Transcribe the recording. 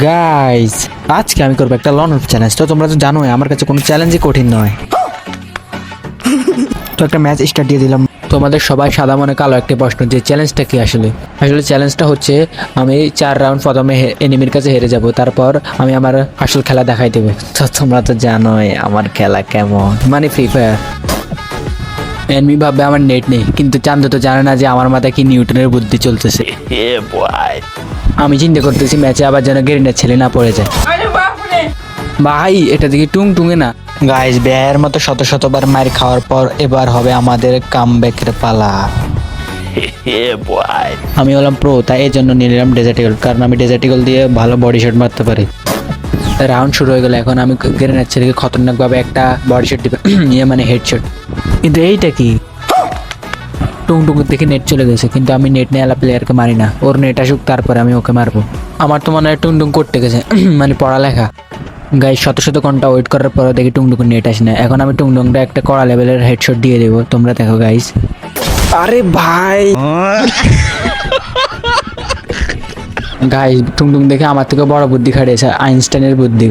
Guys, আজকে আমি করবো একটা লন চ্যালেঞ্জ। তো তোমরা তো জানোই আমার কাছে কোনো চ্যালেঞ্জই কঠিন নয়। তো একটা ম্যাচ স্টার্ট দিয়ে দিলাম। তোমাদের সবাই সাদা মনে কালো একটা প্রশ্ন, যে চ্যালেঞ্জটা কি? আসলে চ্যালেঞ্জটা হচ্ছে আমি 4 রাউন্ড প্রথমে এনিমির কাছে হেরে যাব, তারপর আমি আমার আসল খেলা দেখাই দেবো। তো তোমরা তো জানোই আমার খেলা কেমন, মানে ফ্রি ফায়ার। এনিমি ভাববে আমার নেট নেই, কিন্তু চান্দ তো জানে না যে আমার মাথায় কি নিউটনের বুদ্ধি চলতেছে। আমি চিন্তা করতেছি ম্যাচে আবার যেন গেরিনার ছেলে না পড়ে যায়। ভাই এটা দেখি টুং টুঙে না। গাইস, ব্যয়ের মতো শত শতবার মার খাওয়ার পর এবার হবে আমাদের কামব্যাকের পালা। আমি হলাম প্রো, তাই এই জন্য নিলাম ডেজার্ট ইগল, কারণ আমি ডেজার্ট ইগল দিয়ে ভালো বডি শট মারতে পারি। রাউন্ড শুরু হয়ে গেল, এখন আমি গেরিনার ছেলেকে খতরনাকভাবে একটা বডি শট দিবে, মানে হেডশট। কিন্তু এইটা কি? টুংটুং দেখে নেট চলে গেছে, কিন্তু আমি নেট নেওয়ালা প্লেয়ারকে মারি না, ওর নেট আসুক তারপরে আমি ওকে মারবো। আমার তো মনে হয় টুংটুং করতে গেছে, মানে পড়ালেখা। গাইস, শত শত ঘন্টা ওয়েট করার পরে দেখি টুংটুং নেট আসে না। এখন আমি টুংটুংটা একটা কড়া লেভেলের হেডশট দিয়ে দেবো, তোমরা দেখো গাইস। আরে ভাই গাইস, টুংটুং দেখে আমার থেকে বড় বুদ্ধি খাটিয়েছে, আইনস্টাইনের বুদ্ধি।